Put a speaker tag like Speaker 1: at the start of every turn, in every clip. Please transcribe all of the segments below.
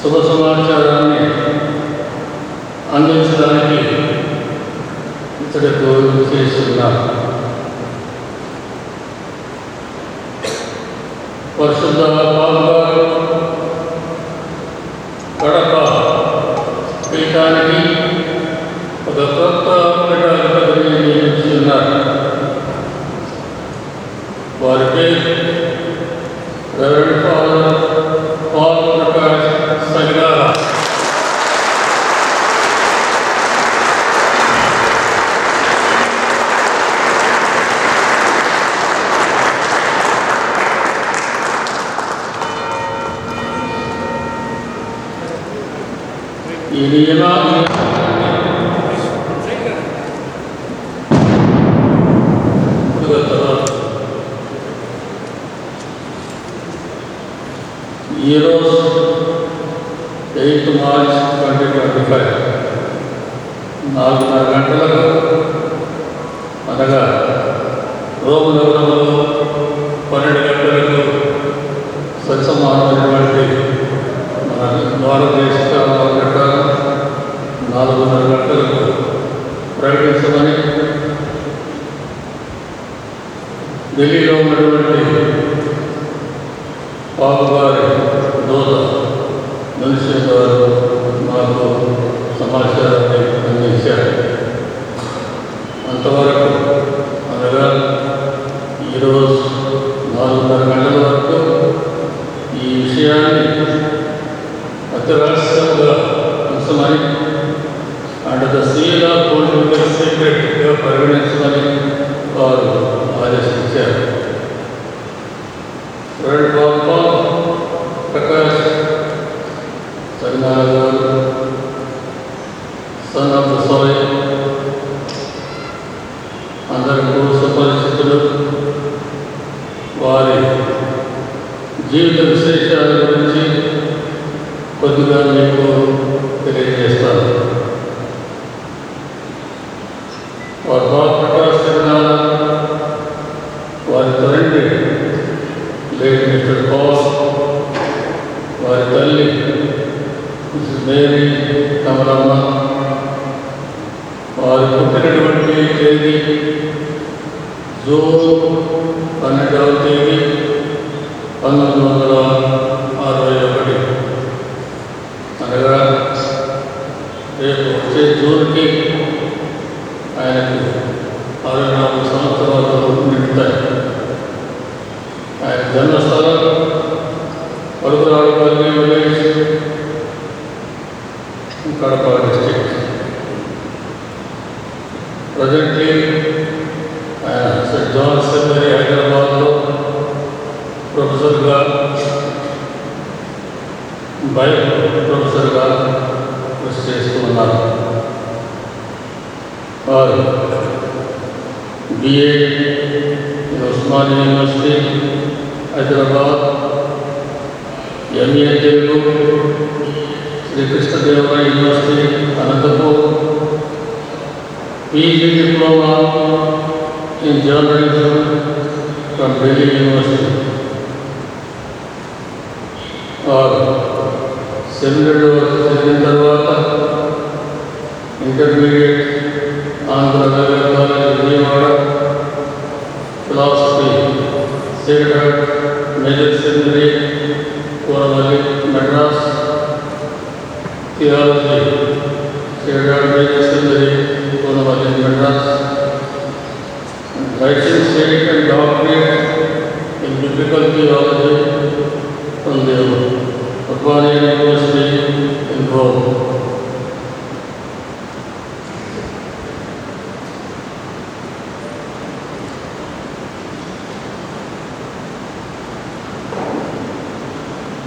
Speaker 1: శుభ సమాచారాన్ని అందించడానికి ఇతడుకు చేస్తున్నారు. పరిశుద్ధ పాల్గారు కడప పీఠానికి ఒక కొత్త పీఠాధిపతిని నియమిస్తున్నారు. వారి పేరు రెవరెండ్ ఫాదర్ పాల్ ప్రకాష్ సగిరాల. ఈ నియమాన్ని ఈరోజు 8 మార్చ్ 2025 4:30 గంటలకు అనగా రోమ్ నగరంలో 12 గంటలకు సత్సమానమైనటువంటి మన భారతదేశ కాలం ప్రకారం 4:30 గంటలకు ప్రకటించమని ఢిల్లీలో ఉన్నటువంటి పాపగారి దూత మనిషి గారు మాకు సమాచారాన్ని అందించారు. అంతవరకు అనగా ఈరోజు 4:30 గంటల వరకు ఈ విషయాన్ని అతి రహస్యంగా ఉంచమని and the seal of political సీక్రెట్గా పరిగణించమని వారు ఆదేశించారు. ప్రకాష్ సగిరాల గారు సన్ ఆఫ్ ద సాయిల్ అందరికీ సుపరిచితులు. వారి జీవిత విశేషాల గురించి కొద్దిగా మీకు తెలియజేస్తాను. వారి బాబు ప్రకాష్ సగిరాల వారి తండ్రి లేట్ మిస్టర్ పాల్, వారి తల్లి మిస్సెస్ మేరీ కమలమ్మ. వారు పుట్టినటువంటి తేదీ జూన్ 12వ తేదీ 1961. అనగా రేపు వచ్చే జూన్కి ఆయనకు 64 సంవత్సరాలు నిండుతాయి. ఆయన జన్మస్థలం Palukuradupalli village, Kadapa district. Presently ఆయన సెయింట్ జాన్స్ సెమినరీ హైదరాబాద్లో ప్రొఫెసర్గా బైబిల్ ప్రొఫెసర్గా కృషి చేస్తూ ఉన్నారు. వారు BA Osmania university Hyderabad, MA Telugu Srikrishnadevaraya university Anantapur, PG diploma in journalism from Delhi university. వారు సెమినరీలో చదివిన తర్వాత intermediate Andhra college Vijayawada, philosophy sacred major seminary Koravalli Madras, theology sacred major seminary Koravalli Madras, licensate and doctorate in biblical theology from the Urbana University in Rome.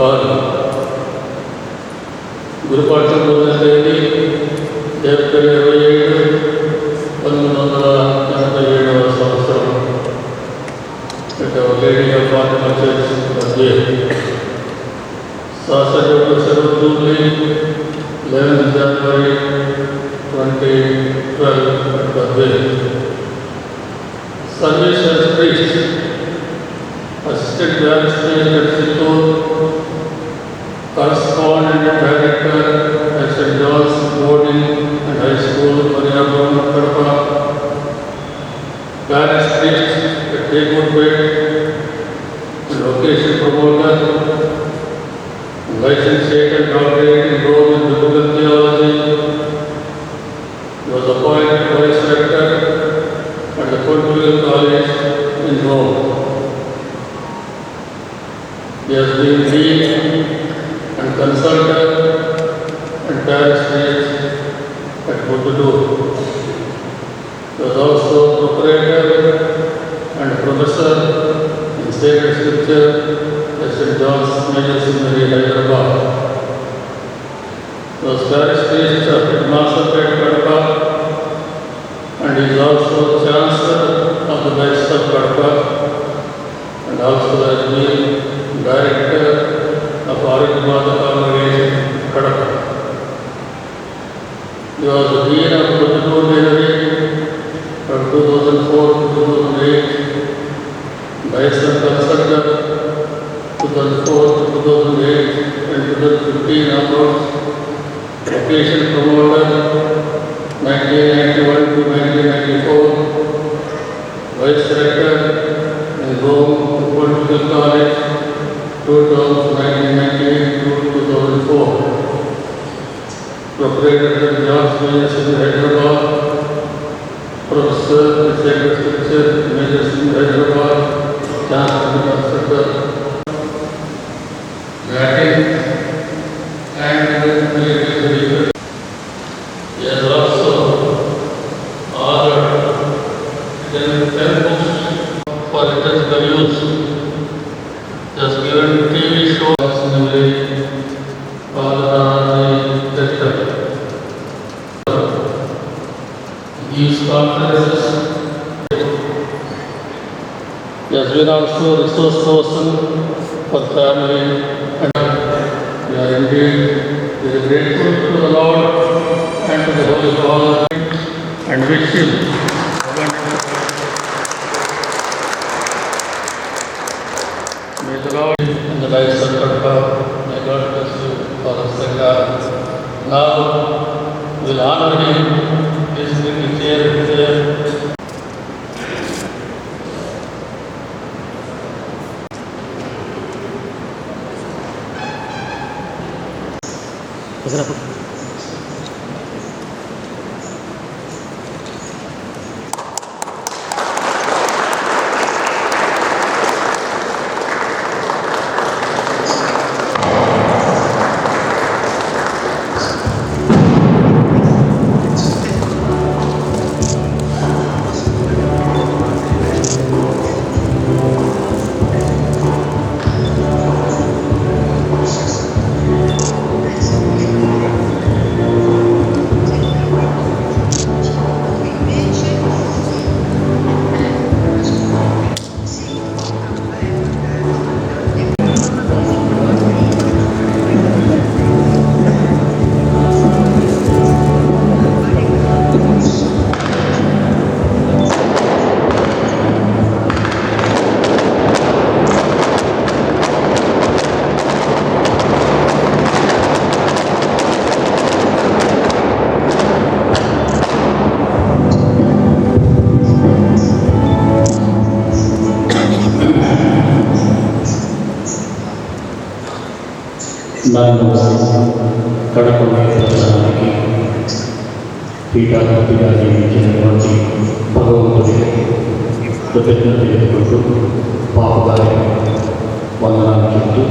Speaker 1: और గురుపాఠం మొదలైంది April 27, 1987 సంవత్సరం. Lady of Fatima church మధ్య శాస్త్రజ్ఞుడు సెలవుతూనే 11 జనవరి 2012 మధ్య service as priest, assistant barrister at Chittoor, correspondent at vocation promoter, licensed and doctorate in Rome in biblical theology. He was appointed vice rector at the Pontifical College in Rome. He has been dean and consultant and barrister at Butadu. He was also proprietor and professor in sacred scripture at St. John's Major Seminary, Hyderabad. He was parish priest at Masapet, Kadapa, and he is also chancellor of the Diocese of Kadapa, and also has been director of Arigmada Congregation, Kadapa. He was the dean of Butadu Deanery from 2004 to 2008, Diocese consultant 2004 to 2008 and 2015 onwards, vocation promoter 1991 to 1994, vice rector in Rome Pontifical College, 2 terms 1998 to 2004. Proprietor of John's Major in Hyderabad, professor in sacred scripture, Major in Hyderabad, chancellor, Latin, and military. He has also authored 10 books for liturgical use. He has given TV shows in the village, etc. Gives conferences. He has been also resource person for family, and we are indeed very grateful to the Lord and to the Holy Father and wish him may the Lord and the lives of God, may God bless you, Father Sangha. Now we will honor him. Please bring the chair there.
Speaker 2: నన్ను కడప ప్రదర్శనానికి పీఠాధిపతిగా నియమించినటువంటి భగవంతుడికి కృతజ్ఞత తెలుపుకుంటూ పాపగారి వందనాలు చెప్తూ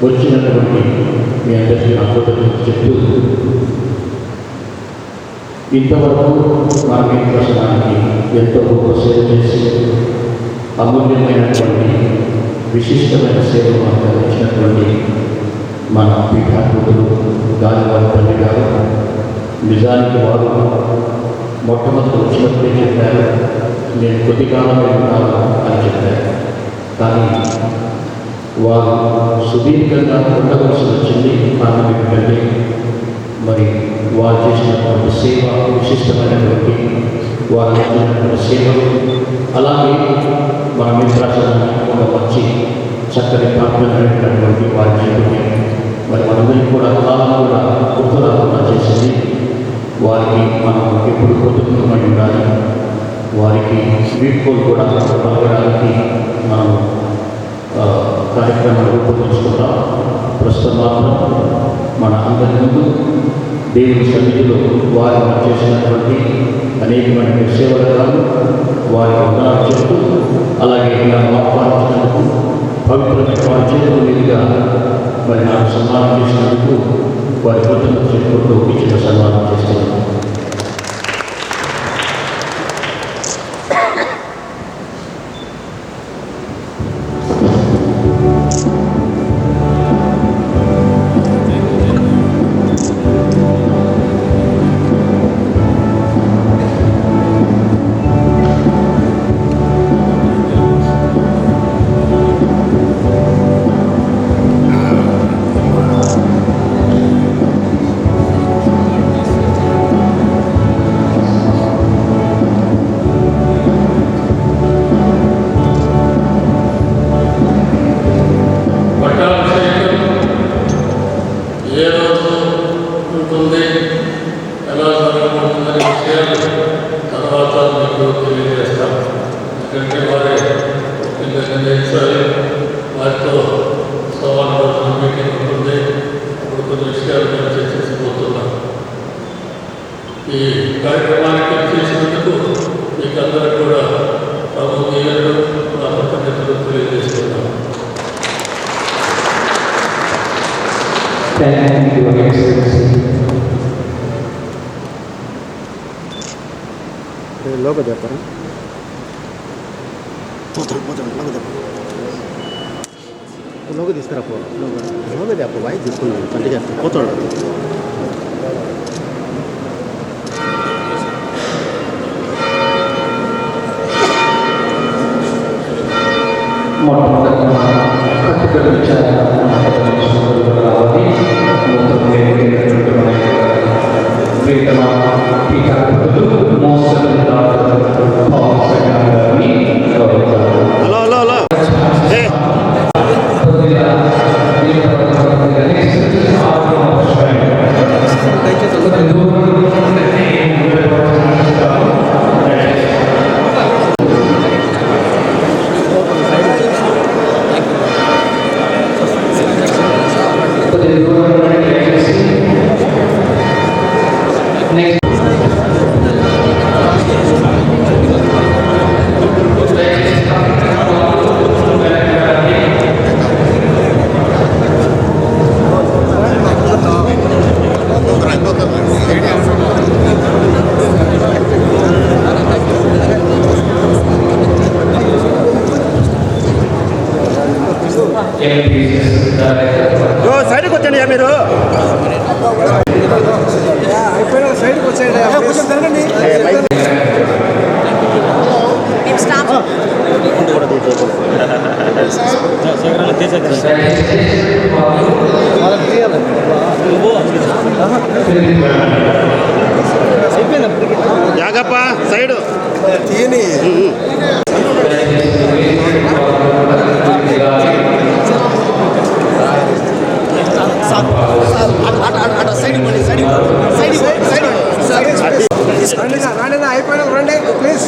Speaker 2: వచ్చినటువంటి మీ అందరికీ నా కృతజ్ఞత చెప్తూ ఇంతవరకు మన మీ ప్రదర్శనానికి ఎంతో గొప్ప సేవ చేసి అమూల్యమైనటువంటి విశిష్టమైన సేవలు మనకు అందించినటువంటి మన పీఠాధిపతులు గాలివారి తండ్రి గారు నిజానికి వారు మొట్టమొదటి వచ్చినప్పుడే చెప్పారు, నేను కొద్ది కాలమే ఉన్నాను అని చెప్పారు. కానీ వారు సుదీర్ఘంగా ఉండవలసి వచ్చింది. కారణం ఏమిటంటే మరి వారు చేసినటువంటి సేవ విశిష్టమైనటువంటి వారు చేసినటువంటి సేవలు, అలాగే మన మిత్రాసనానికి ఒక మంచి చక్కని ప్రార్థనటువంటి వారి జీవితం మరి మనందరికీ కూడా కాలం కూడా గుర్తురాకుండా చేసింది. వారికి మనం ఎప్పుడు కృతజ్ఞతమై ఉండాలి. వారికి వీడ్కోలు కూడా పలకడానికి మన దేవుని సన్నిధిలో వారు చేసినటువంటి అనేకమైన సేవలను వారి వందనాలు చెప్తూ అలాగే నన్ను ఆహ్వానించినందుకు పవిత్రమైన వారి చేతుల మీదుగా మరి నాకు సన్మానం చేసినందుకు వారి కృతజ్ఞతలు చెప్పుకుంటూ ఇచ్చిన సన్మానం చేస్తున్నాను.
Speaker 1: ఏ రోజు ఉంటుంది, ఎలా జరగబోతుందనే విషయాలు తర్వాత మీకు తెలియజేస్తాం. ఎందుకంటే వారి నిర్ణయించాలి, వారితో సవాల్ రోజున మీటింగ్ ఉంటుంది. ఇప్పుడు కొన్ని విషయాలు మేము చర్చించబోతున్నాం. ఈ కార్యక్రమానికి చేసినందుకు మీకు అందరూ కూడా ప్రభు దీవెనలు నా కృతజ్ఞతలు తెలియజేస్తున్నాం.
Speaker 3: Thank you, Your Excellency.
Speaker 4: Logo చెప్పరా లోగో తీసుకురా పో లోగో చెప్ప వాయి తీసుకున్నాను పండుగ పోతాడు.
Speaker 3: మొట్టమొదటిగా కట్టుకల విచారణ రావాలి. ప్రీతమ పీఠాధిపతులు మోసలు
Speaker 4: హలో హలో హలో సైడ్కి వచ్చండి మీరు సైడ్కి వచ్చేయండి. జాగప్ప సైడ్ తీయని అయిపోయినా రండి ప్లీజ్.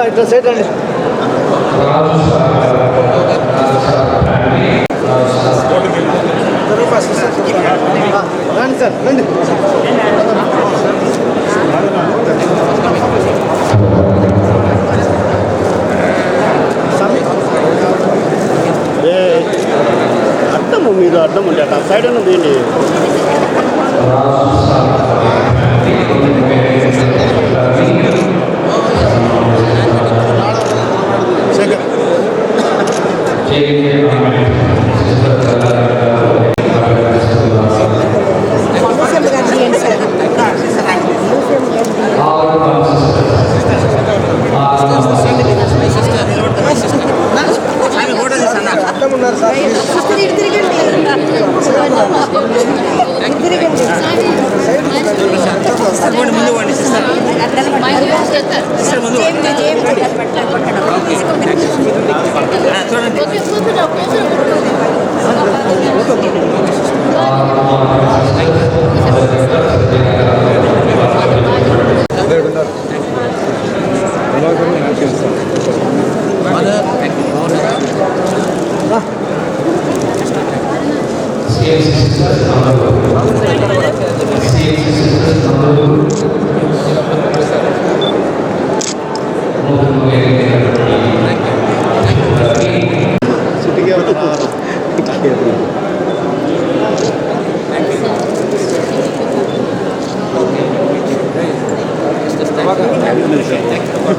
Speaker 4: ఇట్లా సైడ్ రండి. రండి సార్ రండి. అడ్డము మీరు అడ్డం ఉంటే అక్కడ సైడ్ అని ఉంది.
Speaker 5: ఉన్నారు సార్.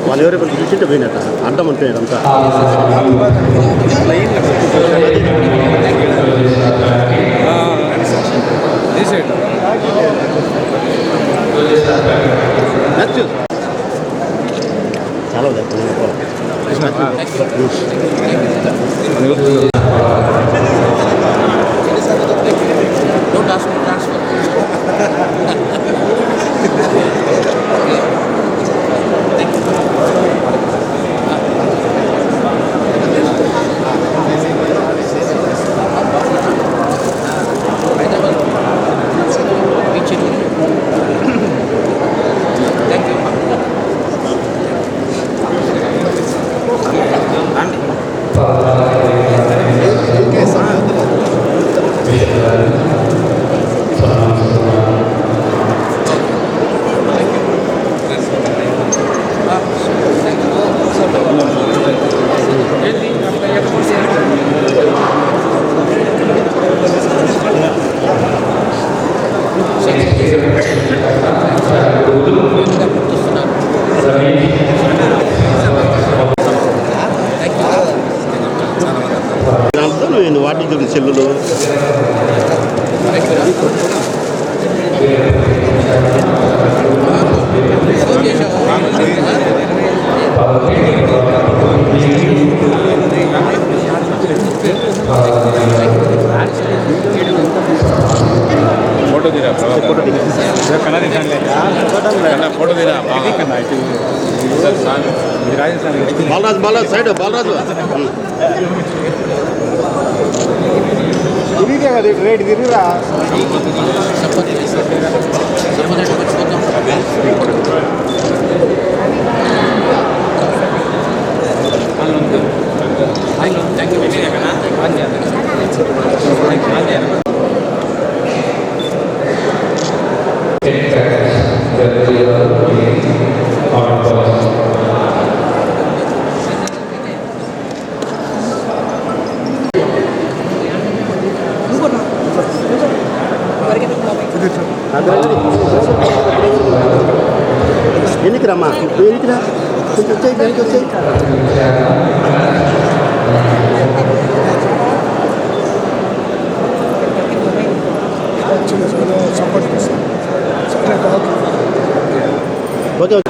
Speaker 4: వాళ్ళు ఎవరైనా చూసింటే పోయినట్ట అడ్డం అంతే అంతా చాలా దాంతో నేను వాటి గురించి సెల్లులు
Speaker 5: फोटो दे रहा फोटो दे रहा
Speaker 4: బాలరాజు బాలరాజు సైడ్ బాలరాజు రేట్ తిరిగిరా ఎన్నికి రమ్మా ఎన్నికి రా కొంచెం వచ్చాయి వెనక్కి వచ్చాయి ఓకే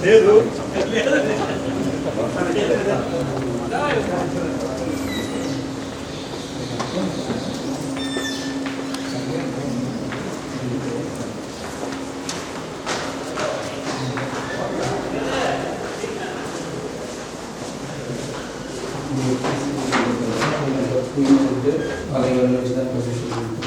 Speaker 1: లేదు